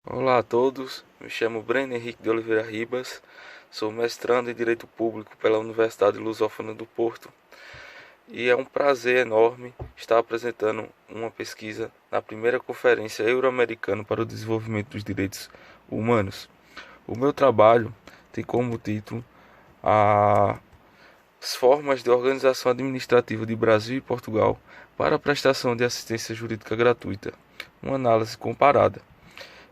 Olá a todos, me chamo Breno Henrique de Oliveira Ribas, sou mestrando em Direito Público pela Universidade Lusófona do Porto e é um prazer enorme estar apresentando uma pesquisa na primeira Conferência Euro-Americana para o Desenvolvimento dos Direitos Humanos. O meu trabalho tem como título as formas de organização administrativa de Brasil e Portugal para a prestação de assistência jurídica gratuita, uma análise comparada.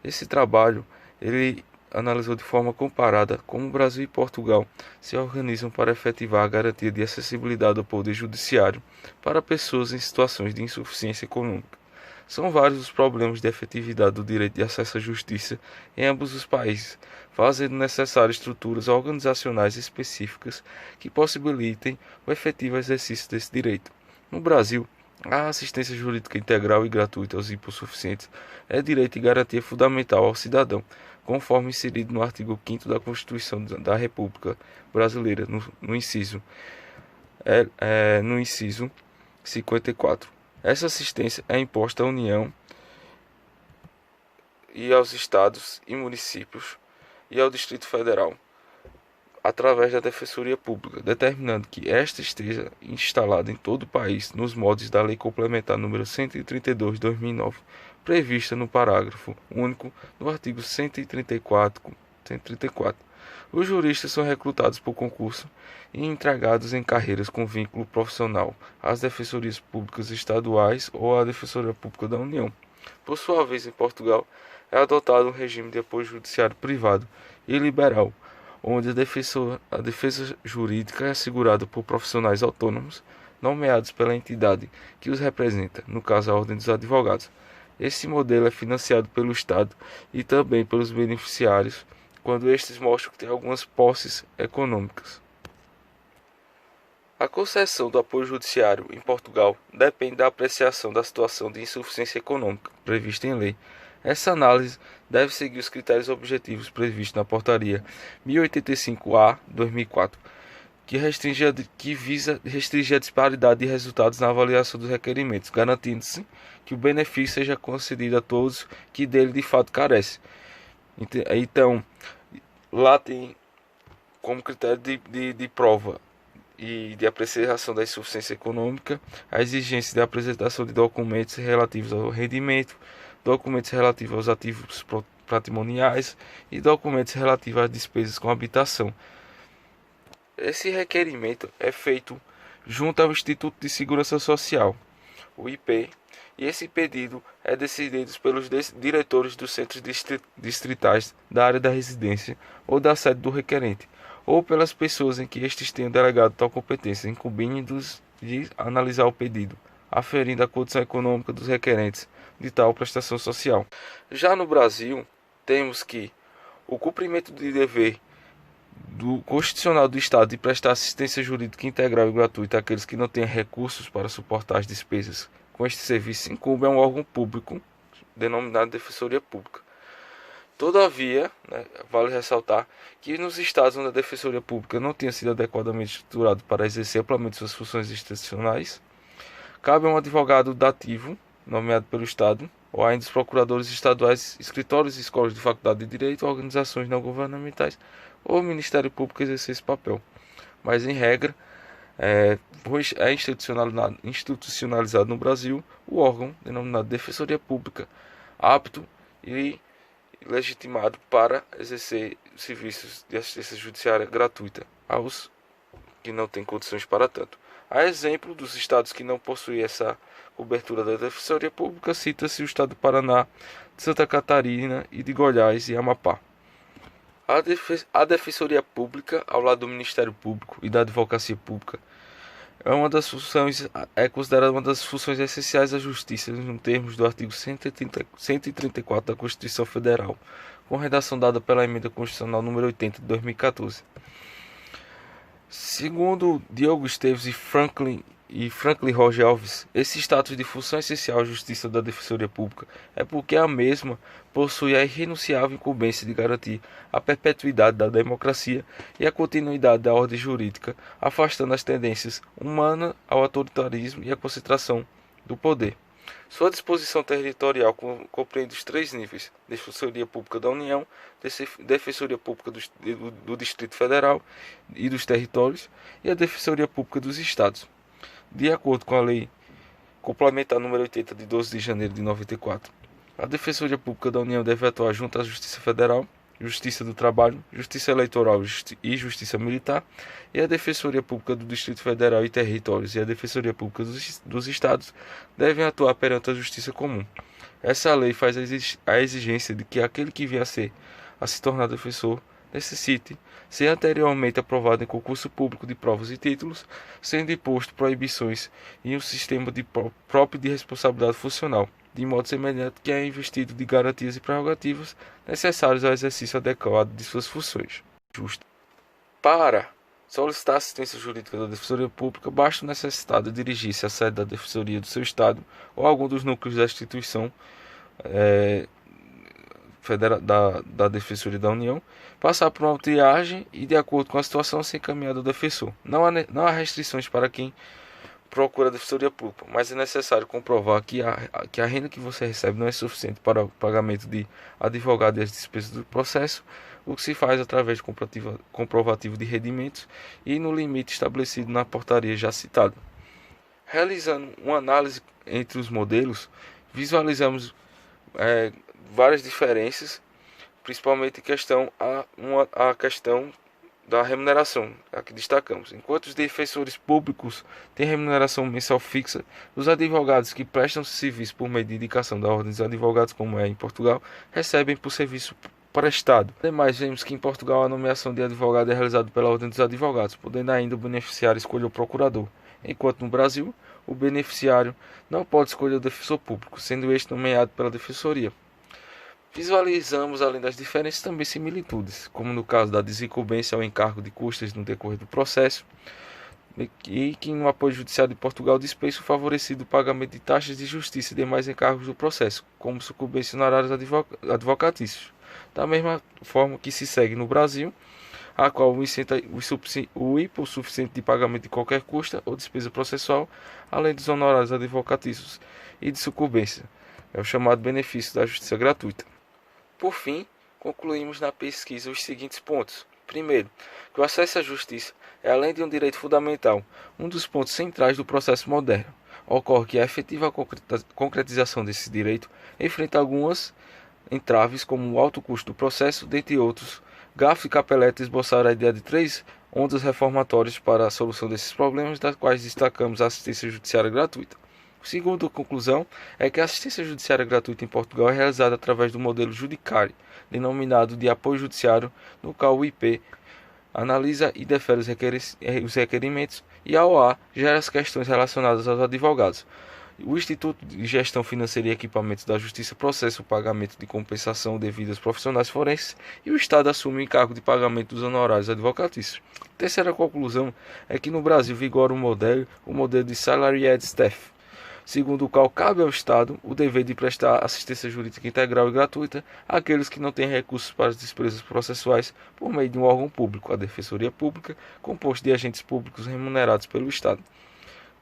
Esse trabalho ele analisou de forma comparada como o Brasil e Portugal se organizam para efetivar a garantia de acessibilidade ao poder judiciário para pessoas em situações de insuficiência econômica. São vários os problemas de efetividade do direito de acesso à justiça em ambos os países, fazendo necessárias estruturas organizacionais específicas que possibilitem o efetivo exercício desse direito. No Brasil, a assistência jurídica integral e gratuita aos hipossuficientes é direito e garantia fundamental ao cidadão, conforme inserido no artigo 5º da Constituição da República Brasileira, no inciso 54. Essa assistência é imposta à União e aos estados e municípios e ao Distrito Federal, através da Defensoria Pública, determinando que esta esteja instalada em todo o país nos moldes da Lei Complementar número 132 de 2009, prevista no parágrafo único do artigo 134. Os juristas são recrutados por concurso e empregados em carreiras com vínculo profissional às defensorias públicas estaduais ou à Defensoria Pública da União. Por sua vez, em Portugal, é adotado um regime de apoio judiciário privado e liberal, onde a defesa jurídica é assegurada por profissionais autônomos, nomeados pela entidade que os representa, no caso a Ordem dos Advogados. Esse modelo é financiado pelo Estado e também pelos beneficiários, quando estes mostram que têm algumas posses econômicas. A concessão do apoio judiciário em Portugal depende da apreciação da situação de insuficiência econômica prevista em lei. Essa análise deve seguir os critérios objetivos previstos na Portaria 1085/2004, que visa restringir a disparidade de resultados na avaliação dos requerimentos, garantindo-se que o benefício seja concedido a todos que dele de fato carecem. Então, lá tem como critério de prova e de apreciação da insuficiência econômica a exigência de apresentação de documentos relativos ao rendimento, documentos relativos aos ativos patrimoniais e documentos relativos às despesas com habitação. Esse requerimento é feito junto ao Instituto de Segurança Social, o IP, e esse pedido é decidido pelos diretores dos centros distritais da área da residência ou da sede do requerente, ou pelas pessoas em que estes tenham delegado tal competência, incumbindo-os de analisar o pedido, aferindo a condição econômica dos requerentes de tal prestação social. Já no Brasil, temos que o cumprimento de dever do constitucional do Estado de prestar assistência jurídica integral e gratuita àqueles que não têm recursos para suportar as despesas com este serviço incumbe a um órgão público denominado Defensoria Pública. Todavia, vale ressaltar que nos estados onde a Defensoria Pública não tenha sido adequadamente estruturado para exercer amplamente suas funções institucionais, cabe a um advogado dativo, nomeado pelo Estado, ou ainda os procuradores estaduais, escritórios e escolas de faculdade de direito, organizações não governamentais ou o Ministério Público exercer esse papel. Mas, em regra, é institucionalizado no Brasil o órgão denominado Defensoria Pública, apto e legitimado para exercer serviços de assistência judiciária gratuita aos que não têm condições para tanto. A exemplo dos estados que não possuem essa cobertura da Defensoria Pública, cita-se o estado do Paraná, de Santa Catarina e de Goiás e Amapá. A Defensoria Pública, ao lado do Ministério Público e da Advocacia Pública, é considerada uma das funções essenciais da Justiça, nos termos do artigo 134 da Constituição Federal, com redação dada pela Emenda Constitucional número 80 de 2014. Segundo Diogo Esteves e Franklin Roger Alves, esse status de função essencial à justiça da Defensoria Pública é porque a mesma possui a irrenunciável incumbência de garantir a perpetuidade da democracia e a continuidade da ordem jurídica, afastando as tendências humanas ao autoritarismo e à concentração do poder. Sua disposição territorial compreende os 3 níveis: Defensoria Pública da União, Defensoria Pública do Distrito Federal e dos territórios e a Defensoria Pública dos Estados. De acordo com a Lei Complementar número 80 de 12 de janeiro de 94, a Defensoria Pública da União deve atuar junto à Justiça Federal, Justiça do Trabalho, Justiça Eleitoral e Justiça Militar, e a Defensoria Pública do Distrito Federal e Territórios e a Defensoria Pública dos Estados devem atuar perante a Justiça Comum. Essa lei faz a exigência de que aquele que vier a se tornar defensor necessite ser anteriormente aprovado em concurso público de provas e títulos, sendo imposto proibições e um sistema próprio de responsabilidade funcional, de modo semelhante que é investido de garantias e prerrogativas necessárias ao exercício adequado de suas funções. Justo. Para solicitar assistência jurídica da Defensoria Pública, basta o necessitado dirigir-se à sede da Defensoria do seu Estado ou algum dos núcleos da instituição da Defensoria da União, passar por uma triagem e, de acordo com a situação, ser encaminhado ao defensor. Não há restrições para quem procura a Defensoria Pública, mas é necessário comprovar que a renda que você recebe não é suficiente para o pagamento de advogado e as despesas do processo, o que se faz através de comprovativo de rendimentos e no limite estabelecido na portaria já citada. Realizando uma análise entre os modelos, visualizamos várias diferenças, principalmente em questão a questão da remuneração, aqui destacamos. Enquanto os defensores públicos têm remuneração mensal fixa, os advogados que prestam serviço por meio de indicação da Ordem dos Advogados, como é em Portugal, recebem por serviço prestado. Ademais, vemos que em Portugal a nomeação de advogado é realizada pela Ordem dos Advogados, podendo ainda o beneficiário escolher o procurador, enquanto no Brasil, o beneficiário não pode escolher o defensor público, sendo este nomeado pela Defensoria. Visualizamos, além das diferenças, também similitudes, como no caso da desincumbência ao encargo de custas no decorrer do processo, e que no apoio judiciário de Portugal dispensa o favorecido pagamento de taxas de justiça e demais encargos do processo, como sucumbência em honorários advocatícios. Da mesma forma que se segue no Brasil, a qual o hipossuficiente de pagamento de qualquer custa ou despesa processual, além dos honorários advocatícios e de sucumbência, é o chamado benefício da justiça gratuita. Por fim, concluímos na pesquisa os seguintes pontos. Primeiro, que o acesso à justiça é, além de um direito fundamental, um dos pontos centrais do processo moderno. Ocorre que a efetiva concretização desse direito enfrenta algumas entraves, como o alto custo do processo, dentre outros. Gaff e Capelletti esboçaram a ideia de 3 ondas reformatórias para a solução desses problemas, das quais destacamos a assistência judiciária gratuita. A segunda conclusão é que a assistência judiciária gratuita em Portugal é realizada através do modelo Judicare, denominado de apoio judiciário, no qual o IP analisa e defere os requerimentos e a OA gera as questões relacionadas aos advogados. O Instituto de Gestão Financeira e Equipamentos da Justiça processa o pagamento de compensação devida aos profissionais forenses e o Estado assume o encargo de pagamento dos honorários advocatícios. Terceira conclusão é que no Brasil vigora o modelo de Salaried Staff, segundo o qual cabe ao Estado o dever de prestar assistência jurídica integral e gratuita àqueles que não têm recursos para as despesas processuais por meio de um órgão público, a Defensoria Pública, composto de agentes públicos remunerados pelo Estado.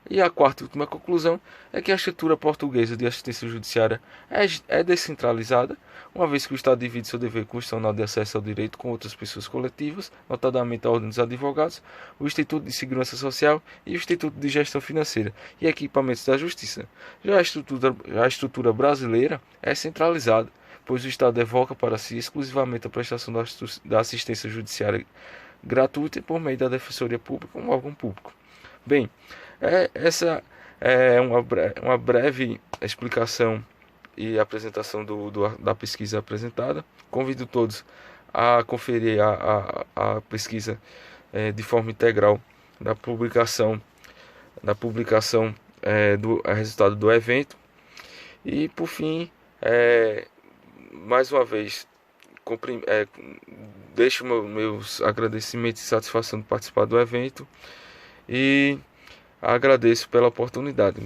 E a quarta e última conclusão é que a estrutura portuguesa de assistência judiciária é descentralizada, uma vez que o Estado divide seu dever constitucional de acesso ao direito com outras pessoas coletivas, notadamente a Ordem dos Advogados, o Instituto de Segurança Social e o Instituto de Gestão Financeira e Equipamentos da Justiça. Já a estrutura brasileira é centralizada, pois o Estado evoca para si exclusivamente a prestação da assistência judiciária gratuita por meio da Defensoria Pública, um órgão público. Bem, essa é uma breve explicação e apresentação da pesquisa apresentada. Convido todos a conferir a pesquisa de forma integral da publicação do resultado do evento. E, por fim, mais uma vez, deixo meus agradecimentos e satisfação de participar do evento e agradeço pela oportunidade.